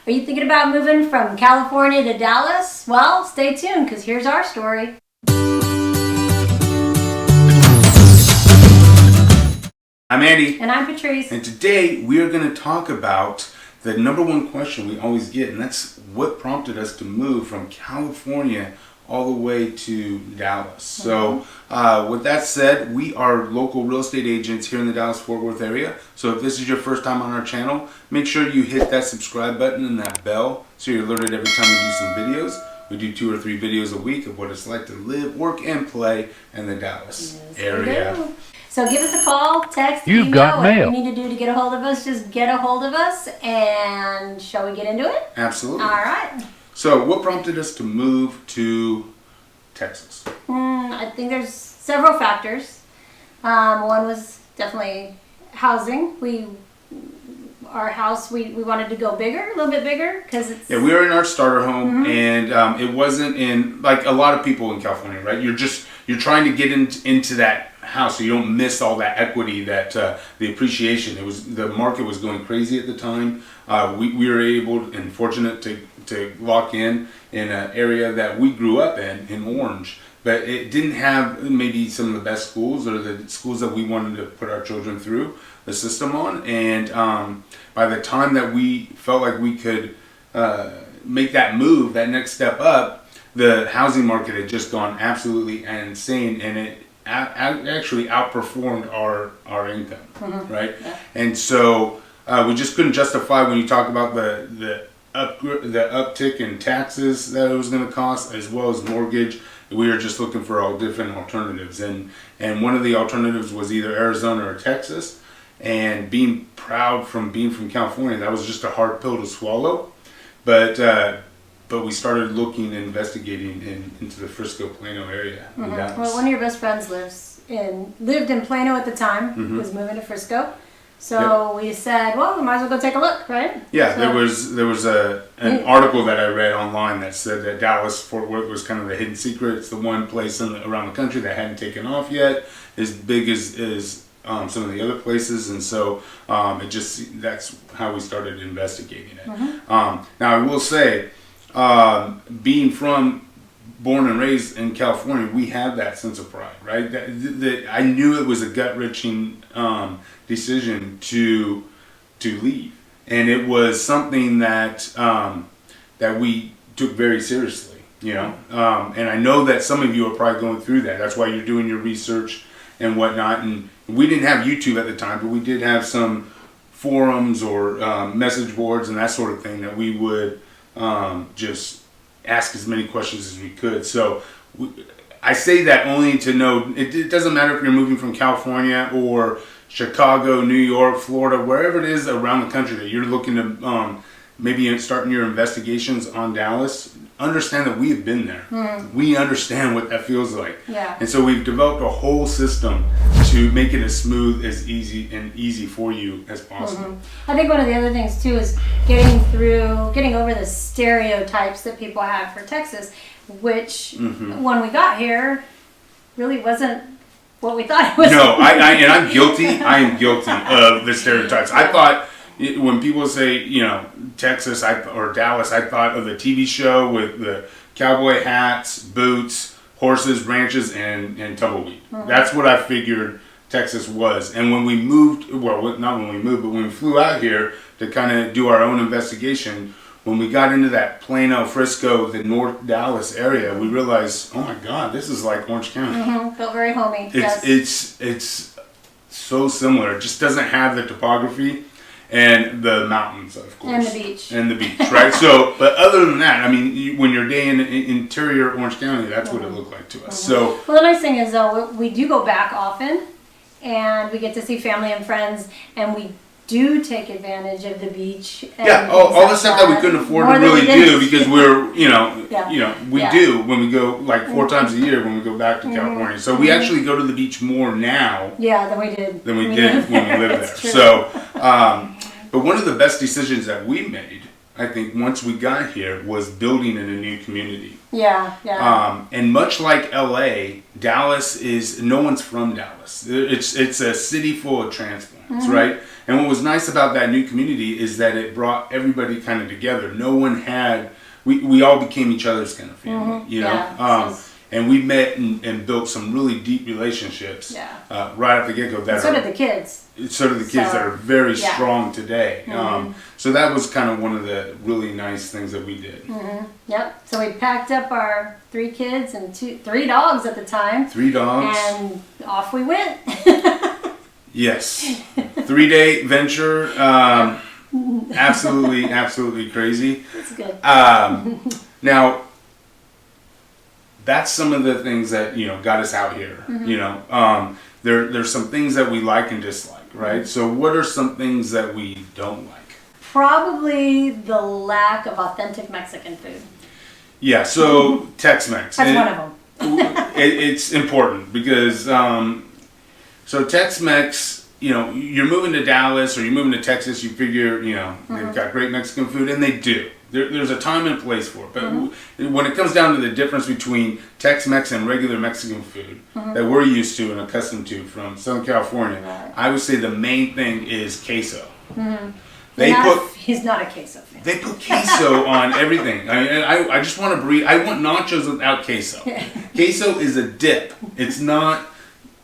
Are you thinking about moving from California to Dallas? Well, stay tuned because here's our story. I'm Andy. And I'm Patrice. And today we are going to talk about the number one question we always get, and that's what prompted us to move from California all the way to Dallas. So with that said, we are local real estate agents here in the Dallas-Fort Worth area. So if this is your first time on our channel, make sure you hit that subscribe button and that bell so you're alerted every time we do some videos. We do 2 or 3 videos a week of what it's like to live, work, and play in the Dallas area. So give us a call, text, You've email, got mail. what you need to do to get a hold of us. Just get a hold of us, and shall we get into it? Absolutely. All right. So what prompted us to move to Texas? I think there's several factors. One was definitely housing. Our house, we wanted to go bigger, a little bit bigger, because it's... Yeah, we were in our starter home, and it wasn't in, like a lot of people in California, right? You're trying to get into that house so you don't miss all that equity, that the appreciation. The market was going crazy at the time. We were able and fortunate to lock in an area that we grew up in Orange, but it didn't have maybe some of the best schools or the schools that we wanted to put our children through the system on. And by the time that we felt like we could make that move, that next step up, the housing market had just gone absolutely insane, and it actually outperformed our income, right? Yeah. And so we just couldn't justify, when you talk about the uptick in taxes that it was going to cost, as well as mortgage. We were just looking for all different alternatives, and one of the alternatives was either Arizona or Texas. And being proud from being from California, that was just a hard pill to swallow. But we started looking and investigating into the Frisco, Plano area. Well, one of your best friends lived in Plano at the time, was moving to Frisco. So we said, well, we might as well go take a look, right? Yeah, so, there was an article that I read online that said that Dallas-Fort Worth was kind of the hidden secret. It's the one place around the country that hadn't taken off yet, as big as some of the other places, and so that's how we started investigating it. Now I will say, being born and raised in California, we have that sense of pride, right? That I knew it was a gut-wrenching decision to leave, and it was something that we took very seriously, and I know that some of you are probably going through that. That's why you're doing your research and whatnot. And we didn't have YouTube at the time, but we did have some forums or message boards and that sort of thing that we would just ask as many questions as we could. So I say that only to know it doesn't matter if you're moving from California or Chicago, New York, Florida, wherever it is around the country that you're looking to maybe starting your investigations on Dallas. Understand that we have been there. We understand what that feels like. Yeah. And so we've developed a whole system to make it as smooth, as easy for you as possible. I think one of the other things too is getting over the stereotypes that people have for Texas, which when we got here really wasn't what we thought it was. No, and I'm guilty. I am guilty of the stereotypes. I thought, when people say, Texas or Dallas, I thought of the TV show with the cowboy hats, boots, horses, ranches, and tumbleweed. That's what I figured Texas was. And when we moved, well, not when we moved, but when we flew out here to kind of do our own investigation, when we got into that Plano, Frisco, the North Dallas area, we realized, oh my God, this is like Orange County. Felt very homey. It's so similar. It just doesn't have the topography and the mountains, of course. And the beach, right? So, but other than that, I mean, when you're in interior Orange County, that's what it looked like to us. So, well, the nice thing is, though, we do go back often, and we get to see family and friends, and we do take advantage of the beach. And all the stuff that we couldn't afford to really do because we're, we do when we go like 4 times a year when we go back to California. So we actually go to the beach more now. Yeah, than we did. Than we did when we lived there. So, but one of the best decisions that we made, I think, once we got here, was building in a new community. Yeah. And much like LA, Dallas is, no one's from Dallas. It's a city full of transplants, right? And what was nice about that new community is that it brought everybody kind of together. No one had, we all became each other's kind of family, you know? Yeah, and we met and built some really deep relationships right off the get-go. So did the kids. So did the kids that are very strong today. So that was kind of one of the really nice things that we did. Yep. So we packed up our 3 kids and 3 dogs at the time. 3 dogs. And off we went. Yes. 3-day venture. Absolutely crazy. That's good. Now, that's some of the things that, you know, got us out here. You know, there's some things that we like and dislike, right? So what are some things that we don't like? Probably the lack of authentic Mexican food. Yeah, so Tex Mex. That's one of them. It's important because, so Tex Mex, you know, you're moving to Dallas or you're moving to Texas, you figure, you know, they've got great Mexican food, and they do. There's a time and place for it. But when it comes down to the difference between Tex Mex and regular Mexican food that we're used to and accustomed to from Southern California, I would say the main thing is queso. He's not a queso fan. They put queso on everything. I just want to I want nachos without queso. Queso is a dip. It's not.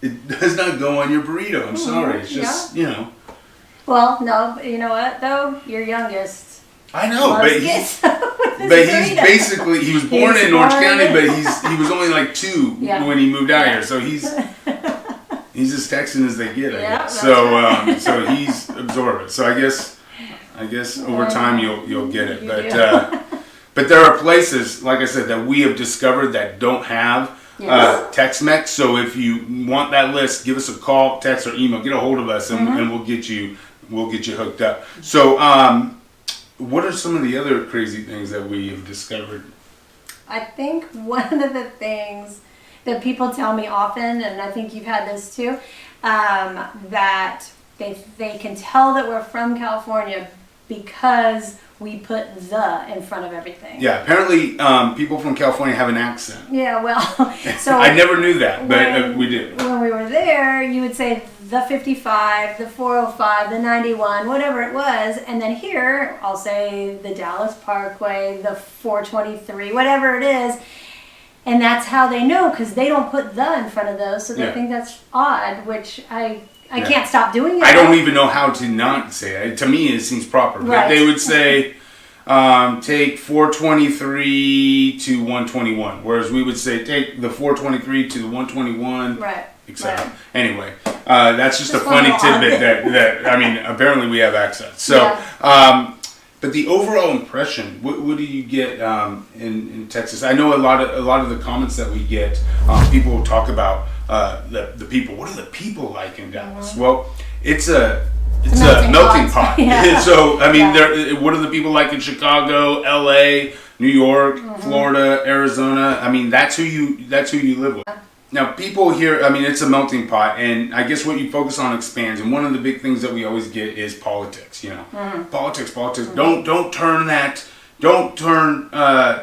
It does not go on your burrito. I'm sorry. It's just, you know. Well, no, you know what though? Your youngest. I know, but he's basically, he was born in Orange County, but he was only like 2 when he moved out here, so he's as Texan as they get, I guess. So so he's absorbed it. So I guess over time you'll get it, but there are places, like I said, that we have discovered that don't have Tex Mex. So if you want that list, give us a call, text, or email. Get a hold of us, and we'll get you hooked up. So what are some of the other crazy things that we have discovered? I think one of the things that people tell me often, and I think you've had this too, that they can tell that we're from California because we put the in front of everything. Yeah, apparently people from California have an accent. Yeah, well, so I never knew that, but we do. When we were there, you would say the 55, the 405, the 91, whatever it was, and then here I'll say the Dallas Parkway, the 423, whatever it is, and that's how they know, because they don't put the in front of those, so they think that's odd, which I can't stop doing it. I don't even know how to not say it. To me, it seems proper. Right. But they would say, take 423 to 121, whereas we would say take the 423 to the 121, right, etc. Right. Anyway, that's just a funny tidbit that I mean, apparently we have access. So, but the overall impression, what do you get in Texas? I know a lot of the comments that we get, people talk about the people. What are the people like in Dallas? Well, it's a melting pot. So I mean, what are the people like in Chicago, LA, New York, Florida, Arizona? I mean, that's who you live with. Now, people here, I mean, it's a melting pot, and I guess what you focus on expands. And one of the big things that we always get is politics. You know, politics. Don't turn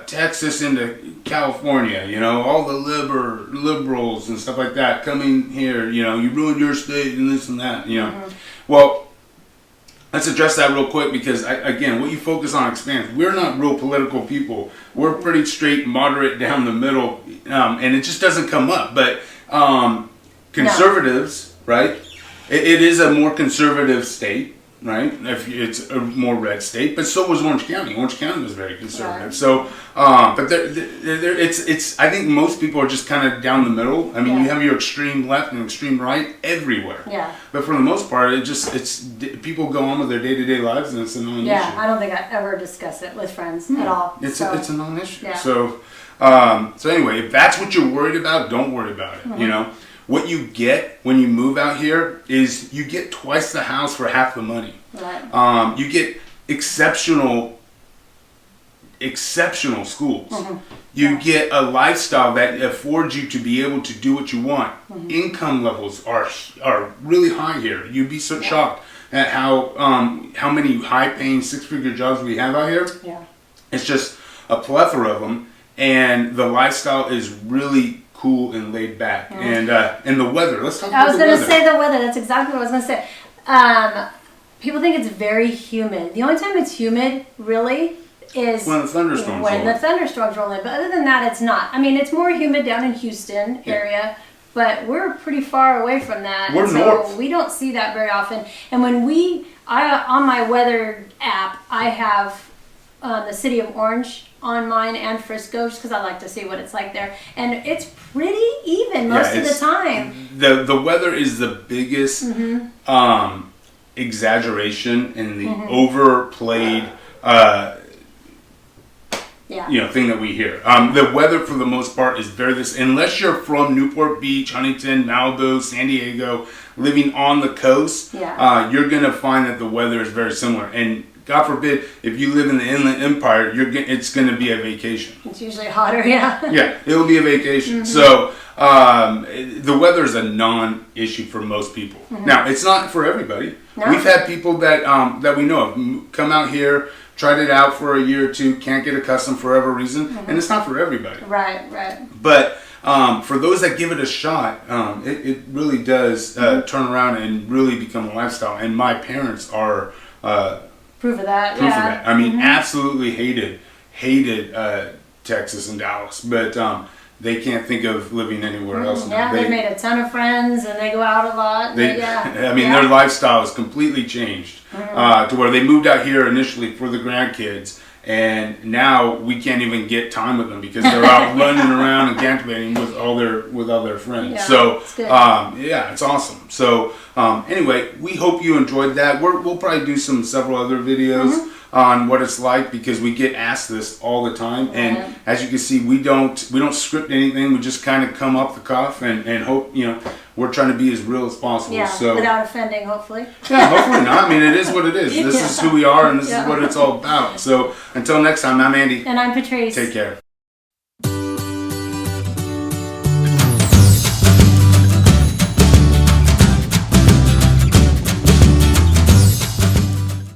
Texas into California. You know, all the liberals and stuff like that coming here. You know, you ruined your state and this and that. You know, well. Let's address that real quick because, again, what you focus on expands. We're not real political people. We're pretty straight, moderate, down the middle, and it just doesn't come up. But conservatives, right? It is a more conservative state, right? If it's a more red state, but so was Orange County. Orange County was very conservative. So, but it's. I think most people are just kind of down the middle. I mean, you have your extreme left and extreme right everywhere. Yeah. But for the most part, it's people go on with their day-to-day lives, and it's a non-issue. Yeah, I don't think I ever discuss it with friends at all. It's a non-issue. Yeah. So anyway, if that's what you're worried about, don't worry about it. You know. What you get when you move out here is you get twice the house for half the money. Right. You get exceptional schools. You get a lifestyle that affords you to be able to do what you want. Income levels are really high here. You'd be so shocked at how many high-paying six-figure jobs we have out here. Yeah. It's just a plethora of them, and the lifestyle is really cool and laid back, and the weather. Let's talk about the weather. I was going to say the weather. That's exactly what I was going to say. people think it's very humid. The only time it's humid, really, is when the thunderstorms roll in. But other than that, it's not. I mean, it's more humid down in Houston area, but we're pretty far away from that. We're north. So we don't see that very often. And when on my weather app, I have the city of Orange on mine and Frisco, just because I like to see what it's like there. And it's pretty even most of the time. The weather is the biggest exaggeration and the overplayed thing that we hear. The weather for the most part is very this, unless you're from Newport Beach, Huntington, Malibu, San Diego, living on the coast, you're gonna find that the weather is very similar. And God forbid, if you live in the Inland Empire, it's gonna be a vacation. It's usually hotter, yeah. Yeah, it will be a vacation. So the weather is a non-issue for most people. Now, it's not for everybody. No. We've had people that we know of come out here, tried it out for a year or two, can't get accustomed for whatever reason, and it's not for everybody. Right. But for those that give it a shot, it really does turn around and really become a lifestyle. And my parents are proof of that. I mean, absolutely hated Texas and Dallas, but they can't think of living anywhere else. Yeah, they made a ton of friends and they go out a lot. Their lifestyle has completely changed to where they moved out here initially for the grandkids, and now we can't even get time with them because they're out running around and gallivanting with all their friends. Yeah, so it's it's awesome. So anyway, we hope you enjoyed that. We'll probably do several other videos on what it's like, because we get asked this all the time, and as you can see, we don't script anything. We just kind of come off the cuff and hope, we're trying to be as real as possible. Yeah, so without offending, hopefully. Yeah, hopefully not. I mean, it is what it is. This is who we are, and this is what it's all about. So until next time, I'm Andy. And I'm Patrice. Take care.